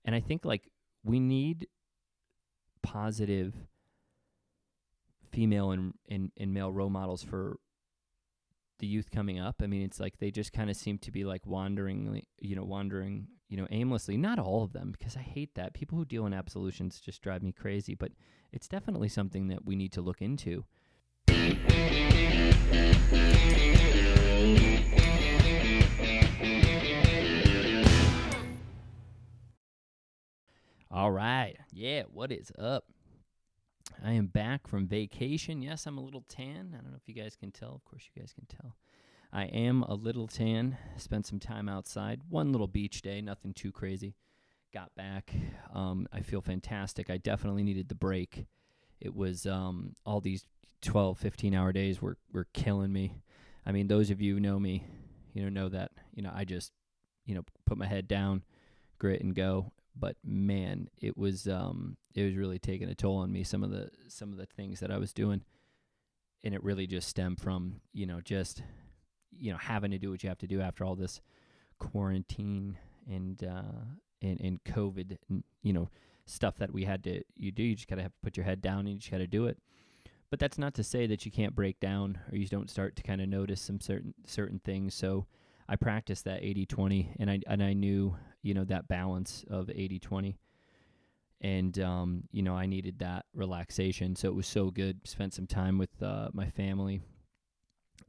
And I think like we need positive female and male role models for the youth coming up. I mean, it's like they just kind of seem to be like wandering, aimlessly. Not all of them, because I hate that. People who deal in absolutions just drive me crazy, but it's definitely something that we need to look into. All right. Yeah, what is up? I am back from vacation. Yes, I'm a little tan. I don't know if you guys can tell. Of course, you guys can tell. I am a little tan. Spent some time outside. One little beach day, nothing too crazy. Got back. I feel fantastic. I definitely needed the break. It was all these 12, 15-hour days were killing me. I mean, those of you who know me, know that, I just, put my head down, grit and go. But man, it was really taking a toll on me. Some of the things that I was doing, and it really just stemmed from just having to do what you have to do after all this quarantine and COVID, stuff that we had to do. You just gotta have to put your head down and you just gotta do it. But that's not to say that you can't break down or you don't start to kind of notice some certain things. So I practiced that 80-20, and I knew that balance of 80-20, and I needed that relaxation. So it was so good. Spent some time with my family.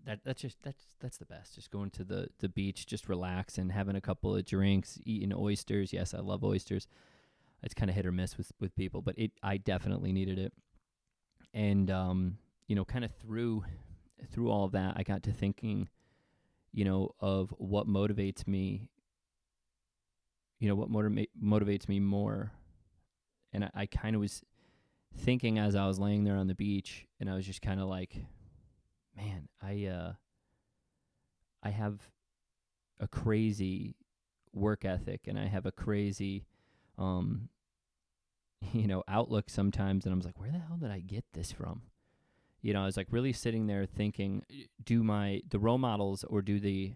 That's the best. Just going to the beach, just relax and having a couple of drinks, eating oysters. Yes, I love oysters. It's kind of hit or miss with people, but I definitely needed it. And kind of through all of that, I got to thinking, of what motivates me. What motivates me more. And I kind of was thinking as I was laying there on the beach, and I was just kind of like, man, I have a crazy work ethic, and I have a crazy, outlook sometimes. And I was like, where the hell did I get this from? I was like really sitting there thinking, do the role models or do the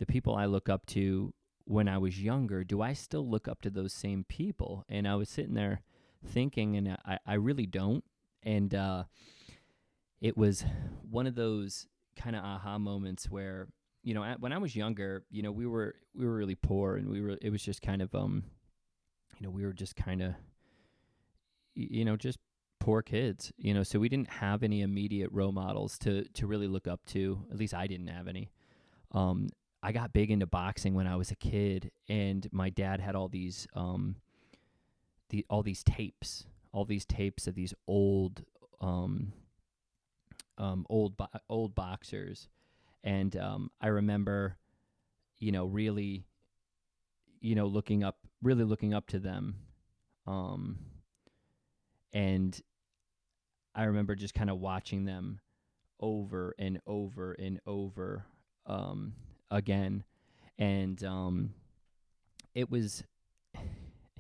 people I look up to when I was younger, do I still look up to those same people? And I was sitting there thinking, and I really don't. And it was one of those kind of aha moments where, when I was younger, we were really poor, and it was just kind of, we were just kind of, just poor kids, so we didn't have any immediate role models to really look up to. At least I didn't have any. I got big into boxing when I was a kid, and my dad had all these tapes of these old boxers, and I remember, really, looking up to them, and I remember just kind of watching them over and over and over again, and it was,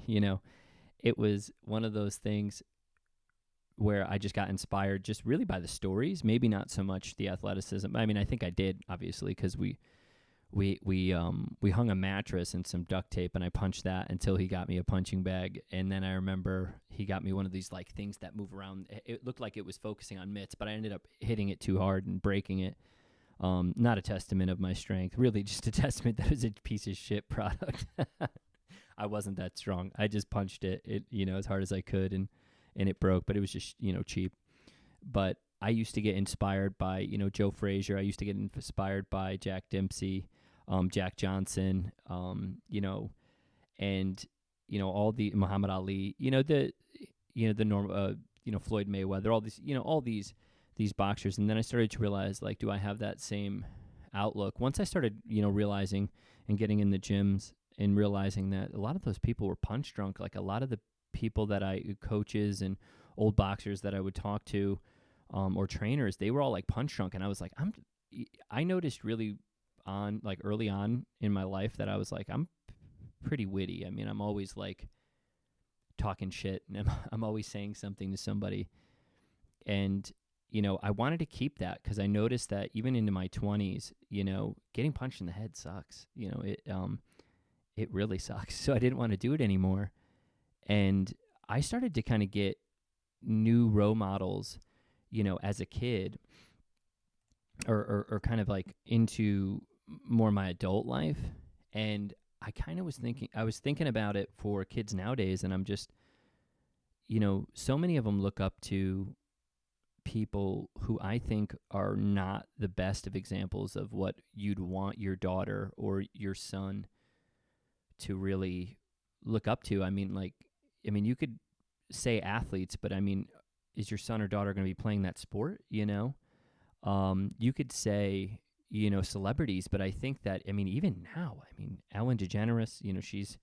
it was one of those things where I just got inspired just really by the stories, maybe not so much the athleticism. I mean, I think I did, obviously, because we hung a mattress and some duct tape, and I punched that until he got me a punching bag. And then I remember he got me one of these like things that move around. It looked like it was focusing on mitts, but I ended up hitting it too hard and breaking it. Not a testament of my strength, really just a testament that it was a piece of shit product. I wasn't that strong. I just punched it as hard as I could, and it broke, but it was just, cheap. But I used to get inspired by, Joe Frazier. I used to get inspired by Jack Dempsey, Jack Johnson, and, all the Muhammad Ali, the normal, Floyd Mayweather, all these boxers. And then I started to realize, like, do I have that same outlook? Once I started, realizing and getting in the gyms and realizing that a lot of those people were punch drunk. Like a lot of the people that coaches and old boxers that I would talk to, or trainers, they were all like punch drunk. And I was like, I noticed really early on in my life that I was like, I'm pretty witty. I mean, I'm always like talking shit, and I'm always saying something to somebody. And, I wanted to keep that because I noticed that even into my 20s, getting punched in the head sucks. it really sucks. So I didn't want to do it anymore. And I started to kind of get new role models, as a kid, or kind of like into more my adult life. And I was thinking about it for kids nowadays, and I'm just, so many of them look up to people who I think are not the best of examples of what you'd want your daughter or your son to really look up to. You could say athletes, but is your son or daughter going to be playing that sport? You could say, celebrities, but I think that, even now, Ellen DeGeneres, she's,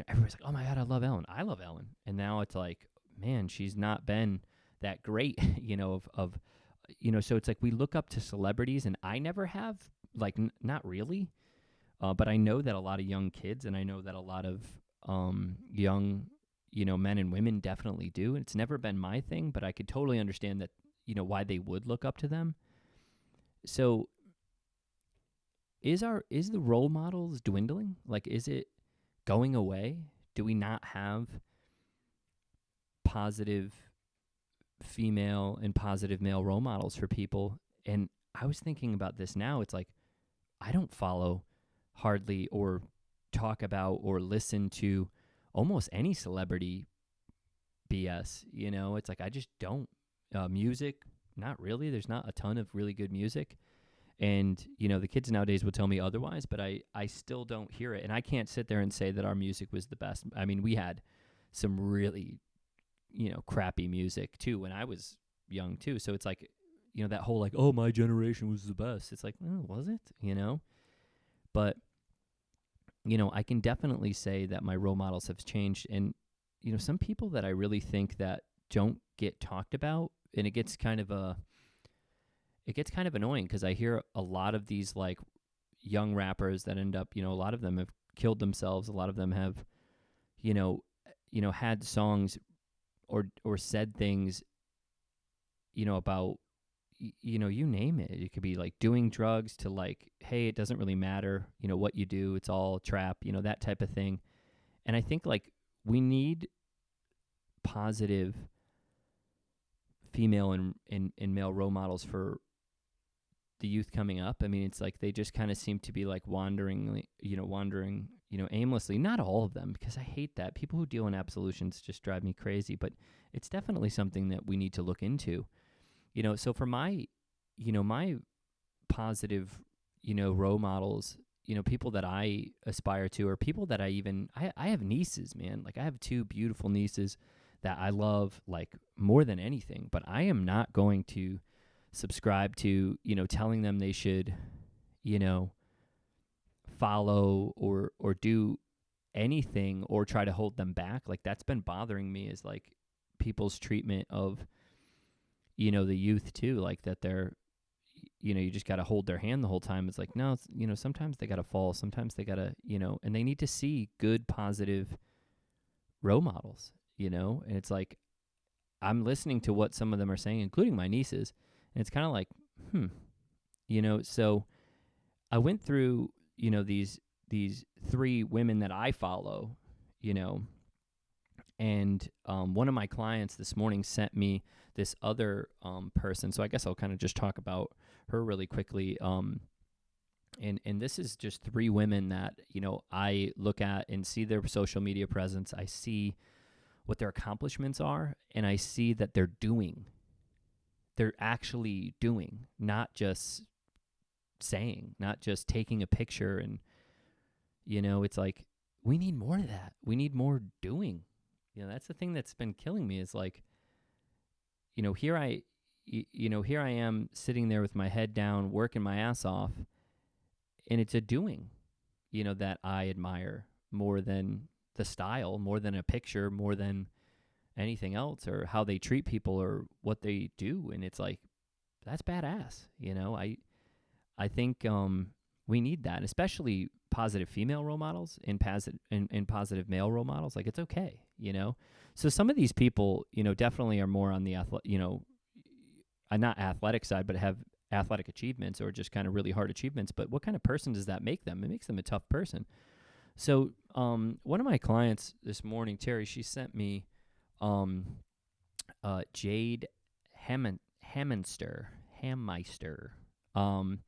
everybody's like, oh my God, I love Ellen. I love Ellen. And now it's like, man, she's not been that great, so it's like we look up to celebrities, and I never have, like, not really. But I know that a lot of young kids, and I know that a lot of young, men and women definitely do. It's never been my thing, but I could totally understand that, why they would look up to them. So is the role models dwindling? Like, is it going away? Do we not have positive female and positive male role models for people? And I was thinking about this now. It's like, I don't follow hardly or talk about or listen to almost any celebrity BS. It's like I just don't. Music, not really. There's not a ton of really good music. And, the kids nowadays will tell me otherwise, but I still don't hear it. And I can't sit there and say that our music was the best. We had some really, crappy music too when I was young too. So it's like, that whole like, oh, my generation was the best. It's like, oh, was it? But, I can definitely say that my role models have changed. And, some people that I really think that don't get talked about, and it gets kind of annoying because I hear a lot of these like young rappers that end up, a lot of them have killed themselves. A lot of them have, had songs or said things, about, you name it. It could be like doing drugs to like, hey, it doesn't really matter, what you do. It's all trap, that type of thing. And I think like we need positive female and male role models for the youth coming up. It's like they just kind of seem to be like wandering, aimlessly. Not all of them, because I hate that. People who deal in absolutions just drive me crazy, but it's definitely something that we need to look into. So for my positive, role models, people that I aspire to, or people that I have nieces, man. Like I have two beautiful nieces that I love like more than anything, but I am not going to subscribe to, telling them they should, follow or do anything or try to hold them back. Like that's been bothering me, is like people's treatment of, the youth too, like that they're, you just got to hold their hand the whole time. It's like, no, it's, sometimes they got to fall. Sometimes they got to, and they need to see good, positive role models, and it's like, I'm listening to what some of them are saying, including my nieces. And it's kind of like, so I went through, these three women that I follow, and one of my clients this morning sent me this other person. So I guess I'll kind of just talk about her really quickly. And this is just three women that, I look at and see their social media presence. I see what their accomplishments are, and I see that they're actually doing, not just saying, not just taking a picture. And, it's like, we need more of that. We need more doing. That's the thing that's been killing me, is like, here I am sitting there with my head down, working my ass off, and it's a doing, that I admire more than the style, more than a picture, more than anything else, or how they treat people or what they do. And it's like, that's badass. I think we need that, especially positive female role models and positive male role models. Like it's okay, So some of these people, definitely are more on the not athletic side, but have athletic achievements or just kind of really hard achievements. But what kind of person does that make them? It makes them a tough person. So, one of my clients this morning, Terry, she sent me um, Jade Hammeister, Hammeister, um,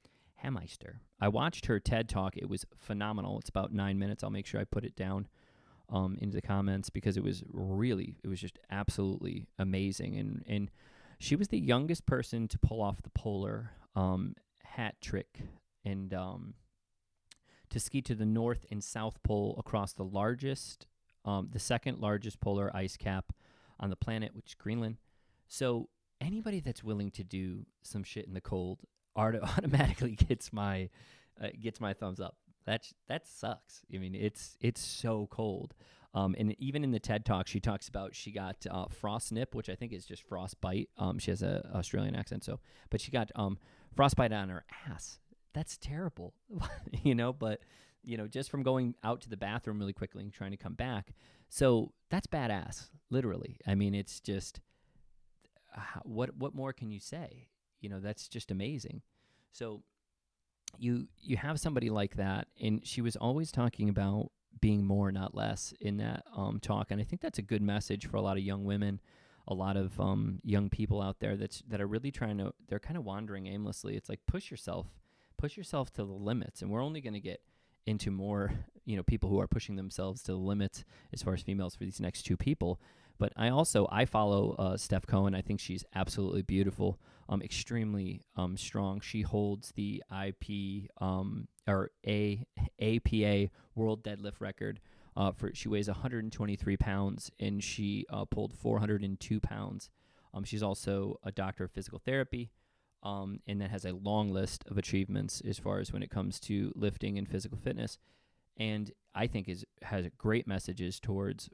Hammeister. I watched her TED Talk. It was phenomenal. It's about 9 minutes. I'll make sure I put it down into the comments because it was just absolutely amazing. And she was the youngest person to pull off the polar hat trick and to ski to the North and South Pole across the second largest polar ice cap on the planet, which is Greenland. So anybody that's willing to do some shit in the cold automatically gets my thumbs up. That sucks. I mean, it's so cold. And even in the TED Talk, she talks about she got frostnip, which I think is just frostbite. She has a Australian accent, but she got frostbite on her ass. That's terrible, But just from going out to the bathroom really quickly and trying to come back, so that's badass, literally. I mean, it's just what more can you say? That's just amazing. So you have somebody like that, and she was always talking about being more, not less, in that talk, and I think that's a good message for a lot of young women, a lot of young people out there that are really they're kind of wandering aimlessly. It's like push yourself to the limits, and we're only going to get into more people who are pushing themselves to the limits as far as females for these next two people. But I follow Steph Cohen. I think she's absolutely beautiful, extremely strong. She holds the APA world deadlift record. She weighs 123 pounds, and she pulled 402 pounds. She's also a doctor of physical therapy, and that has a long list of achievements as far as when it comes to lifting and physical fitness. And I think has great messages towards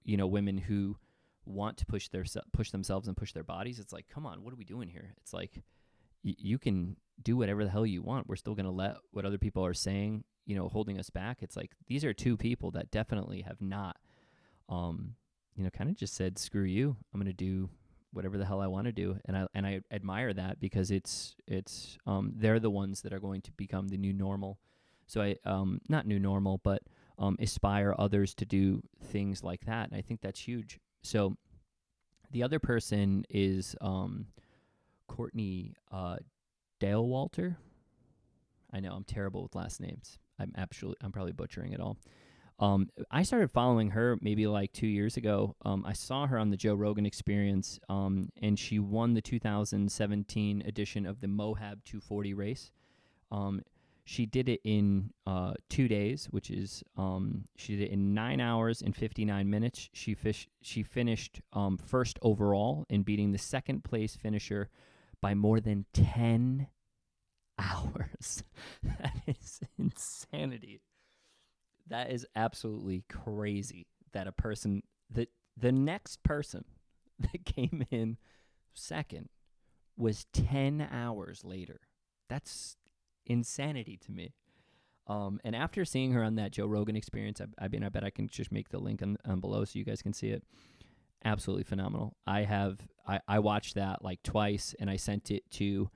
women who want to push themselves and push their bodies. It's like, come on, what are we doing here? It's like you can do whatever the hell you want. We're still going to let what other people are saying, holding us back. It's like these are two people that definitely have not, kind of just said, screw you. I'm going to do whatever the hell I want to do. And I admire that because they're the ones that are going to become the new normal. So I, not new normal, but aspire others to do things like that. And I think that's huge. So the other person is Courtney Dalewalter. I know I'm terrible with last names. I'm probably butchering it all. I started following her maybe like 2 years ago. I saw her on the Joe Rogan Experience, and she won the 2017 edition of the Moab 240 race. She did it in 2 days, which is she did it in 9 hours and 59 minutes. She finished first overall in beating the second place finisher by more than 10 hours. That is insanity. That is absolutely crazy that the next person that came in second was 10 hours later. That's insanity to me. And after seeing her on that Joe Rogan Experience, I bet I can just make the link on below so you guys can see it. Absolutely phenomenal. I watched that like twice, and I sent it to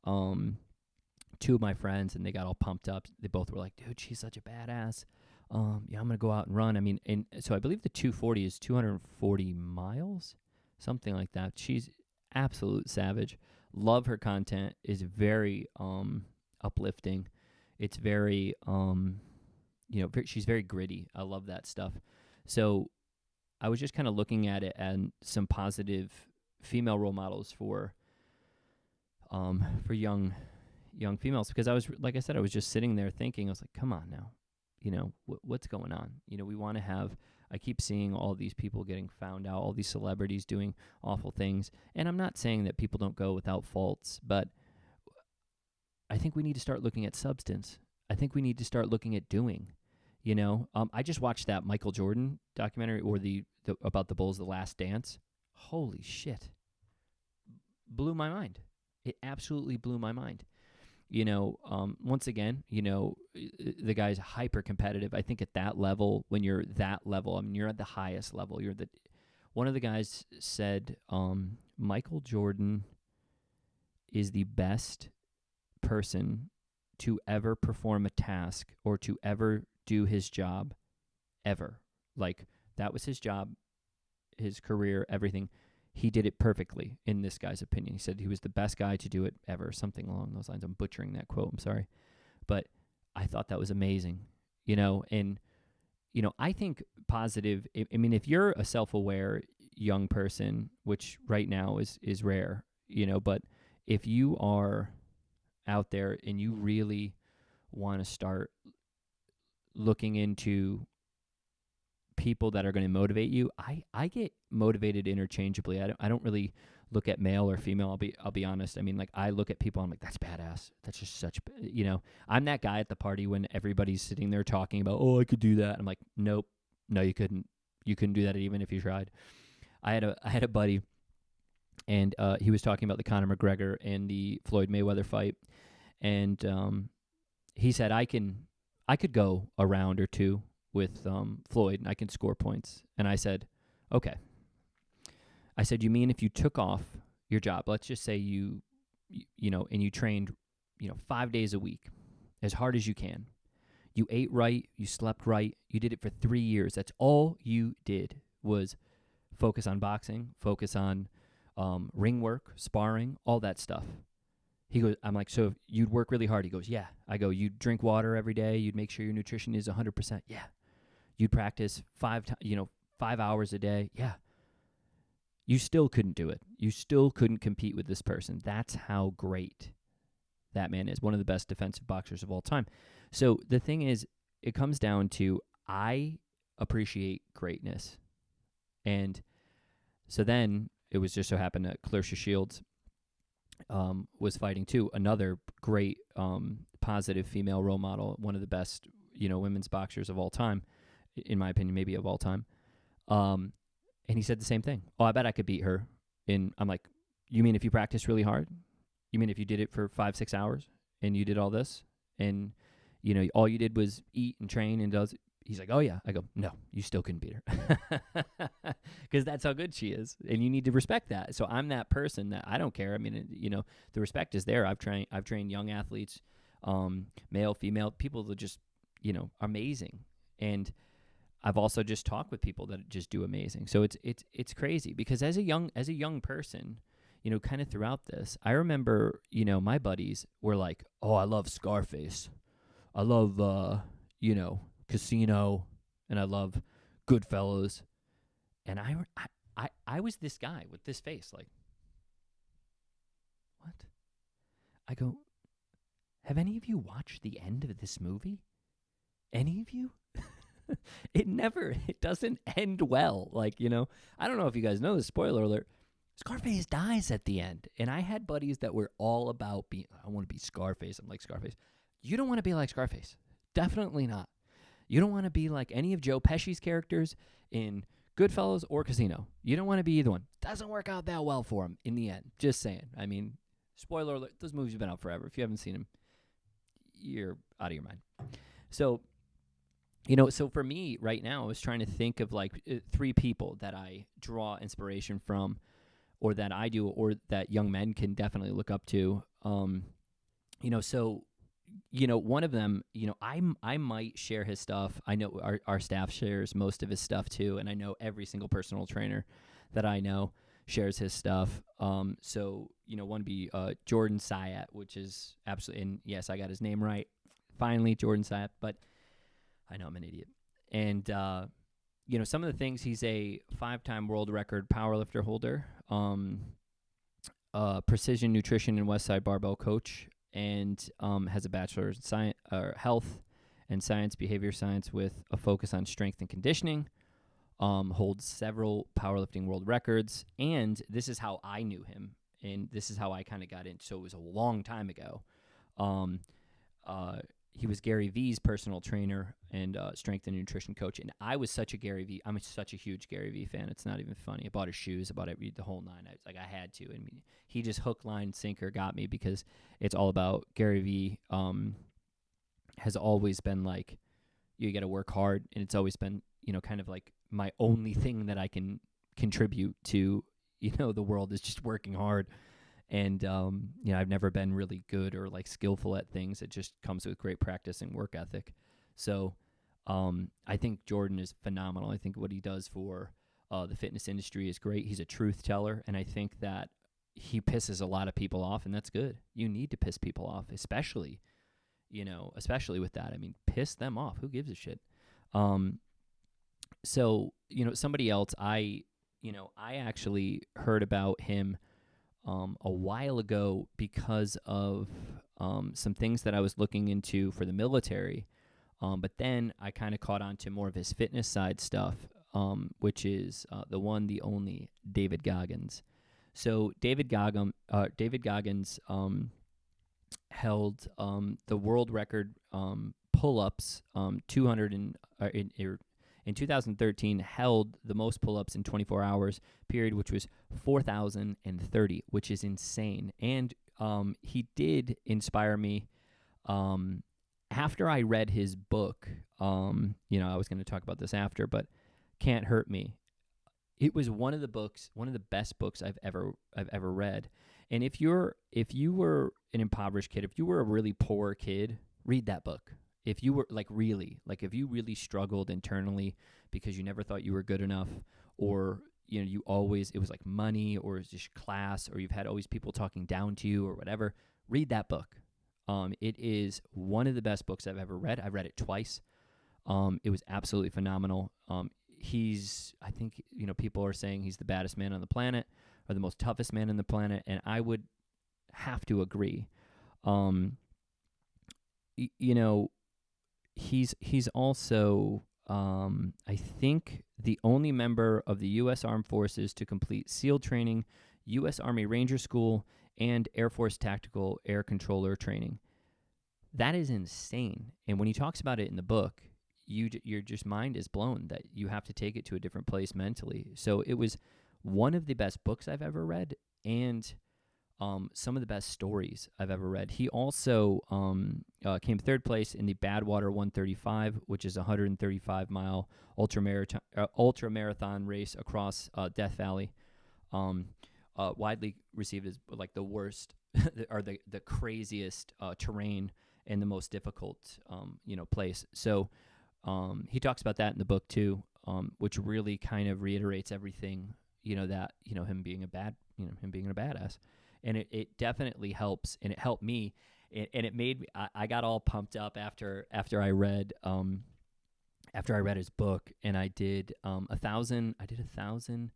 two of my friends, and they got all pumped up. They both were like, dude, she's such a badass. I'm going to go out and run. I mean, and so I believe the 240 is 240 miles, something like that. She's absolute savage. Love her content. Is very uplifting. It's very she's very gritty. I love that stuff. So I was just kind of looking at it and some positive female role models for young females, because I was, like I said, I was just sitting there thinking, I was like, come on now, what's going on? We want to have, I keep seeing all these people getting found out, all these celebrities doing awful things. And I'm not saying that people don't go without faults, but I think we need to start looking at substance. I think we need to start looking at doing, I just watched that Michael Jordan documentary, or the about the Bulls, The Last Dance. Holy shit. Blew my mind. It absolutely blew my mind. Once again, the guy's hyper competitive. I think at that level, when you're that level, I mean, you're at the highest level. One of the guys said, Michael Jordan is the best person to ever perform a task or to ever do his job ever. Like, that was his job, his career, everything. He did it perfectly, in this guy's opinion. He said he was the best guy to do it ever, something along those lines. I'm butchering that quote, I'm sorry. But I thought that was amazing, and, I think positive, I mean, if you're a self-aware young person, which right now is rare, but if you are out there and you really want to start looking into people that are going to motivate you, I get motivated interchangeably. I don't really look at male or female. I'll be honest. I mean, like, I look at people, I'm like, that's badass. That's just such, I'm that guy at the party when everybody's sitting there talking about, oh, I could do that. I'm like, nope, no, you couldn't. You couldn't do that even if you tried. I had a buddy, and he was talking about the Conor McGregor and the Floyd Mayweather fight, and he said, I could go a round or two with Floyd, and I can score points. And I said, okay. I said, you mean if you took off your job, let's just say you trained, 5 days a week, as hard as you can. You ate right, you slept right, you did it for 3 years. That's all you did was focus on boxing, focus on ring work, sparring, all that stuff. He goes, I'm like, so you'd work really hard? He goes, yeah. I go, you'd drink water every day, you'd make sure your nutrition is 100%. Yeah. You'd practice 5 hours a day. Yeah. You still couldn't do it. You still couldn't compete with this person. That's how great that man is. One of the best defensive boxers of all time. So the thing is, it comes down to, I appreciate greatness. And so then it was just so happened that Clarissa Shields was fighting too. Another great positive female role model, one of the best, women's boxers of all time, in my opinion, maybe of all time. And he said the same thing. Oh, I bet I could beat her. And I'm like, you mean if you practice really hard? You mean if you did it for 5-6 hours and you did all this and, all you did was eat and train and does? He's like, oh, yeah. I go, no, you still couldn't beat her. Because that's how good she is. And you need to respect that. So I'm that person that I don't care. I mean, the respect is there. I've trained young athletes, male, female, people that just, amazing. And I've also just talked with people that just do amazing. So it's crazy because as a young person, kind of throughout this, I remember, my buddies were like, oh, I love Scarface. I love, Casino, and I love Goodfellas. And I was this guy with this face, like, what? I go, have any of you watched the end of this movie? Any of you? It doesn't end well. Like, I don't know if you guys know this, spoiler alert, Scarface dies at the end. And I had buddies that were all about I want to be Scarface. I'm like, Scarface. You don't want to be like Scarface. Definitely not. You don't want to be like any of Joe Pesci's characters in Goodfellas or Casino. You don't want to be either one. Doesn't work out that well for him in the end. Just saying. I mean, spoiler alert, those movies have been out forever. If you haven't seen them, you're out of your mind. So, so for me right now, I was trying to think of like 3 people that I draw inspiration from, or that I do, or that young men can definitely look up to. So, one of them, I might share his stuff. I know our staff shares most of his stuff too, and I know every single personal trainer that I know shares his stuff. So, one would be Jordan Syatt, which is absolutely, and yes, I got his name right. Finally, Jordan Syatt, but I know I'm an idiot. And, some of the things, he's a 5-time world record powerlifter holder, precision nutrition and Westside Barbell coach, and has a bachelor's in science, health and science, behavior science with a focus on strength and conditioning, holds several powerlifting world records, and this is how I knew him, and this is how I kind of got in. So it was a long time ago. He was Gary Vee's personal trainer and strength and nutrition coach. And I was such a Gary Vee. I'm such a huge Gary Vee fan. It's not even funny. I bought his shoes. I bought the whole nine. I had to. I mean, he just hook, line, sinker got me because it's all about Gary Vee. Has always been like, you got to work hard. And it's always been, kind of like my only thing that I can contribute to, the world is just working hard. And, I've never been really good or like skillful at things. It just comes with great practice and work ethic. So, I think Jordan is phenomenal. I think what he does for the fitness industry is great. He's a truth teller, and I think that he pisses a lot of people off, and that's good. You need to piss people off, especially with that. I mean, piss them off. Who gives a shit? So, somebody else, I actually heard about him a while ago because of some things that I was looking into for the military. But then I kind of caught on to more of his fitness side stuff, which is the one, the only David Goggins. So David Goggins held the world record pull-ups, 200 in 2013, held the most pull-ups in 24 hours period, which was 4,030, which is insane. And he did inspire me. After I read his book, I was going to talk about this after, but Can't Hurt Me. It was one of the best books I've ever read. And if you were an impoverished kid, if you were a really poor kid, read that book. If you were if you really struggled internally because you never thought you were good enough, or it was like money, or it was just class, or you've had always people talking down to you or whatever, read that book. It is one of the best books I've ever read. I've read it twice. It was absolutely phenomenal. I think people are saying he's the baddest man on the planet, or the most toughest man on the planet, and I would have to agree. He's also, I think, the only member of the U.S. Armed Forces to complete SEAL training, U.S. Army Ranger School, and Air Force Tactical Air Controller training. That is insane. And when he talks about it in the book, your just mind is blown that you have to take it to a different place mentally. So it was one of the best books I've ever read, and some of the best stories I've ever read. He also came third place in the Badwater 135, which is a 135-mile ultra marathon race across Death Valley. Widely received as like the worst or the craziest terrain and the most difficult place. So he talks about that in the book too, which really kind of reiterates everything that him being a badass. And it definitely helps, and it helped me, and it made me. I got all pumped up after I read his book, and I did 1,000. I did 1,000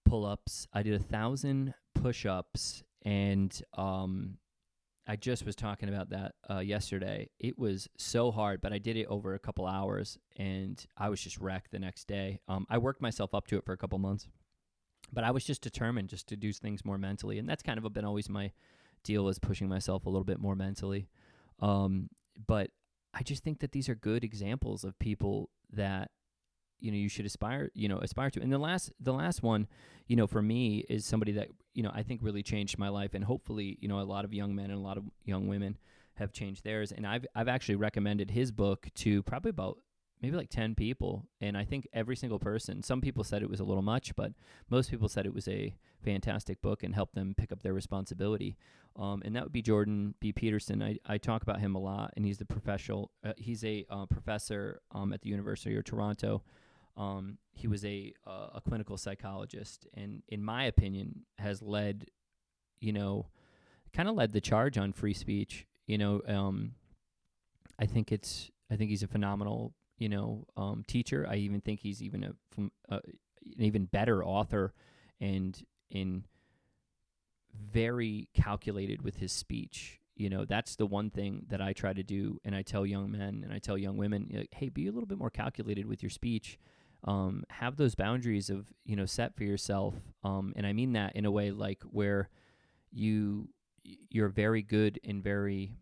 pull-ups. I did 1,000 push-ups, and I just was talking about that yesterday. It was so hard, but I did it over a couple hours, and I was just wrecked the next day. I worked myself up to it for a couple months. But I was just determined just to do things more mentally, and that's kind of been always my deal, is pushing myself a little bit more mentally. But I just think that these are good examples of people that you should aspire to. And the last one, for me, is somebody that I think really changed my life, and hopefully a lot of young men and a lot of young women have changed theirs. And I've actually recommended his book to probably about maybe like 10 people, and I think every single person, some people said it was a little much, but most people said it was a fantastic book and helped them pick up their responsibility. And that would be Jordan B. Peterson. I talk about him a lot, and he's a professor at the University of Toronto. He was a clinical psychologist, and in my opinion has led the charge on free speech. I think he's a phenomenal teacher. I even think he's even an even better author, and very calculated with his speech. That's the one thing that I try to do, and I tell young men and I tell young women, hey, be a little bit more calculated with your speech. Have those boundaries of set for yourself, and I mean that in a way like where you're very good and very,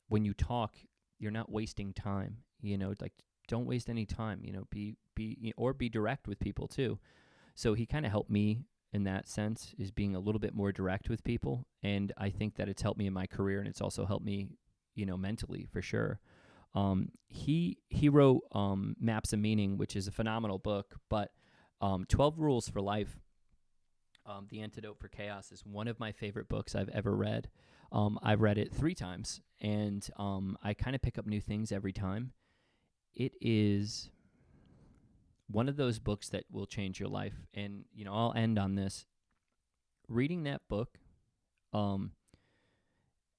when you talk, you're not wasting time. Like, don't waste any time. Be direct with people too. So he kind of helped me in that sense, is being a little bit more direct with people, and I think that it's helped me in my career, and it's also helped me, mentally for sure. He wrote Maps of Meaning, which is a phenomenal book, but 12 Rules for Life, The Antidote for Chaos, is one of my favorite books I've ever read. I've read it 3 times, and I kind of pick up new things every time. it is one of those books that will change your life. And, I'll end on this. Reading that book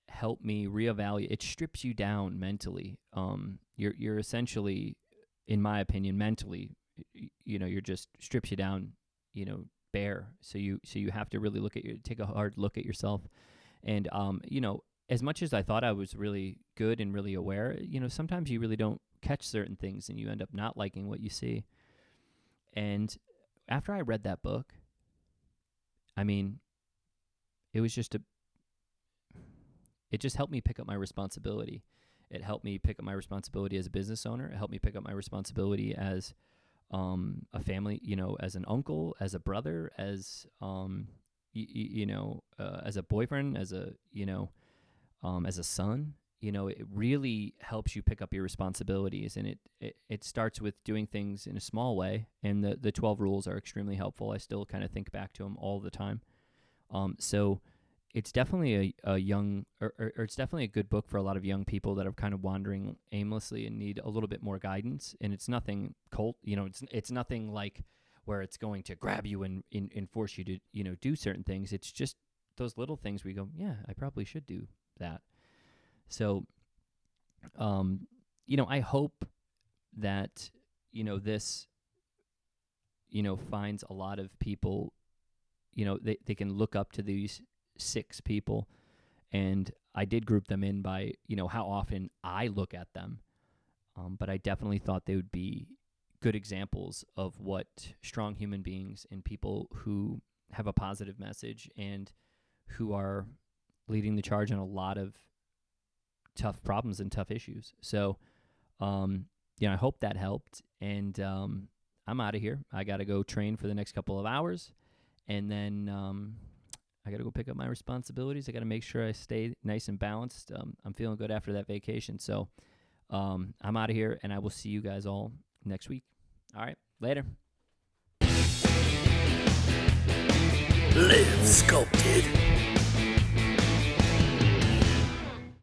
helped me reevaluate. It strips you down mentally. You're essentially, in my opinion, mentally, you're just strips you down, bare. So you have to really take a hard look at yourself. And, as much as I thought I was really good and really aware, sometimes you really don't catch certain things and you end up not liking what you see. And after I read that book, it was just it just helped me pick up my responsibility. It helped me pick up my responsibility as a business owner. It helped me pick up my responsibility as a family, as an uncle, as a brother, as as a boyfriend, as a son. It really helps you pick up your responsibilities, and it starts with doing things in a small way. And the 12 rules are extremely helpful. I still kind of think back to them all the time. So it's definitely it's definitely a good book for a lot of young people that are kind of wandering aimlessly and need a little bit more guidance. And it's nothing it's nothing like where it's going to grab you and force you to, do certain things. It's just those little things where you go, yeah, I probably should do that. So, I hope that, this, finds a lot of people, they can look up to these 6 people. And I did group them in by, how often I look at them. But I definitely thought they would be good examples of what strong human beings and people who have a positive message and who are leading the charge on a lot of tough problems and tough issues. So, I hope that helped. And I'm out of here. I got to go train for the next couple of hours. And then I got to go pick up my responsibilities. I got to make sure I stay nice and balanced. I'm feeling good after that vacation. So I'm out of here, and I will see you guys all next week. All right, later. Live Sculpted.